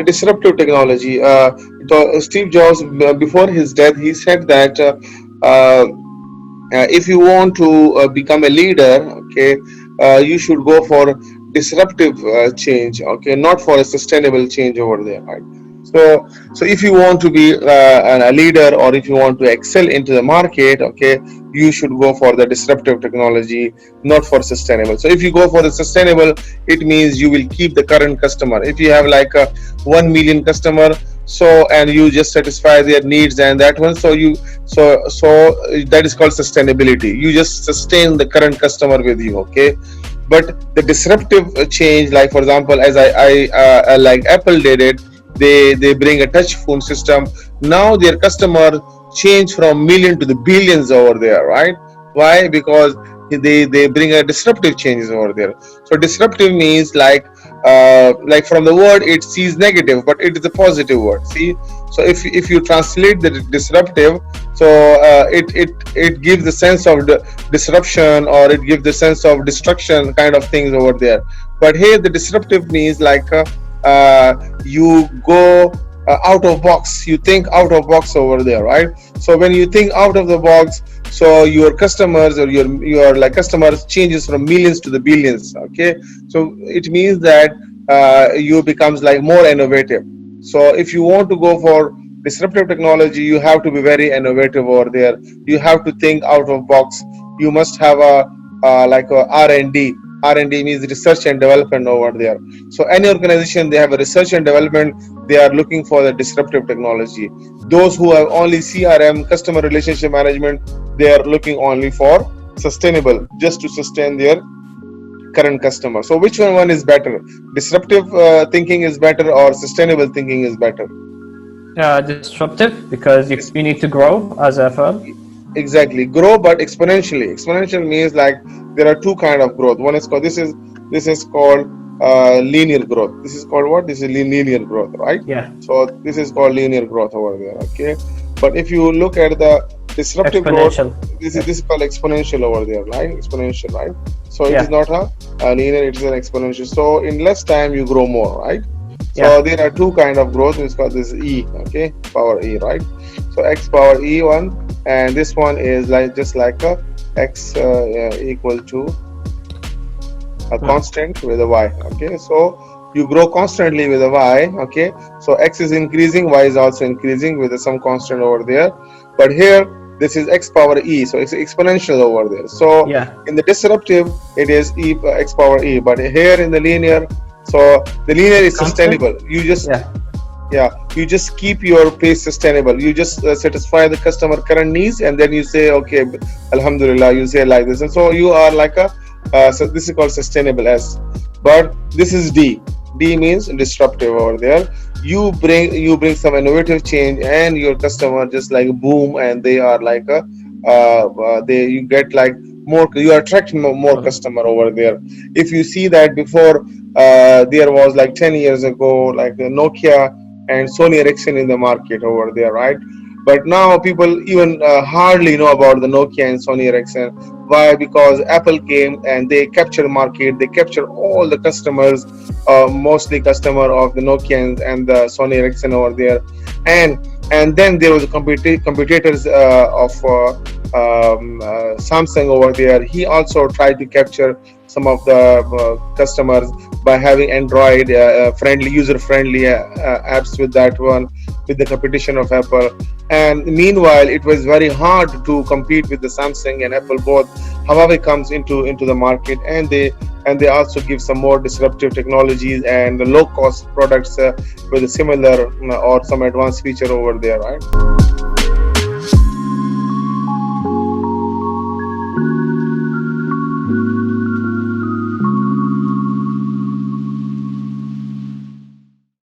disruptive technology. Steve Jobs, before his death, he said that uh, if you want to become a leader, okay, you should go for disruptive change, okay, not for a sustainable change over there, right? So if you want to be a leader, or if you want to excel into the market, okay, you should go for the disruptive technology, not for sustainable. So if you go for the sustainable, it means you will keep the current customer. If you have like a 1 million customer, so and you just satisfy their needs and that one, so that is called sustainability. You just sustain the current customer with you, okay. But the disruptive change, like for example, as I like Apple did it, they bring a touch phone system. Now their customer change from million to the billions over there, right? Why? Because they bring a disruptive changes over there. So disruptive means like from the word it sees negative, but it is a positive word. See, so if you translate the disruptive, so it gives the sense of the disruption, or it gives the sense of destruction kind of things over there. But here the disruptive means you go out of box, you think out of box over there, right? So when you think out of the box, so your customers, or your like customers changes from millions to the billions, okay. So it means that you becomes like more innovative. So if you want to go for disruptive technology, you have to be very innovative over there. You have to think out of box. You must have a like a R&D. R&D means research and development over there. So any organization, they have a research and development, they are looking for the disruptive technology. Those who have only CRM, customer relationship management, they are looking only for sustainable, just to sustain their current customer. So which one is better? Disruptive thinking is better, or sustainable thinking is better? Disruptive, because you need to grow as a firm. Exactly, grow, but exponentially. Exponential means like there are two kind of growth. One is called, this is called linear growth. This is called what? This is linear growth, right? Yeah. So this is called linear growth over there, okay. But if you look at the disruptive growth, Exponential. this is called exponential over there, right? Exponential, right? So it is Yeah. not a linear, it is an exponential. So in less time you grow more, right? So Yeah. there are two kind of growth. It's called this E, okay, power E, right? So X power E one, and this one is like just like a X equal to a constant with a Y, okay. So you grow constantly with a Y, okay. So X is increasing, Y is also increasing with some constant over there. But here this is X power E, so it's exponential over there. So Yeah. in the disruptive it is X power E, but here in the linear, so the linear is Constant? sustainable. Yeah. You just keep your pace sustainable. You just satisfy the customer current needs, and then you say, okay, alhamdulillah, you say like this. And so you are like a so this is called sustainable S. But this is D means disruptive over there. You bring some innovative change, and your customer just like boom, and they are like a they you get like more, you are attracting more customer over there. If you see that before, there was like 10 years ago like the Nokia and Sony Ericsson in the market over there, right? But now people even hardly know about the Nokia and Sony Ericsson. Why? Because Apple came and they captured market, they captured all the customers, mostly customer of the Nokia and the Sony Ericsson over there. And then there was a competitors of Samsung over there. He also tried to capture some of the customers by having Android friendly, user friendly apps with that one, with the competition of Apple. And meanwhile, it was very hard to compete with the Samsung and Apple both. Huawei comes into the market, and they also give some more disruptive technologies and low cost products with a similar or some advanced feature over there, right?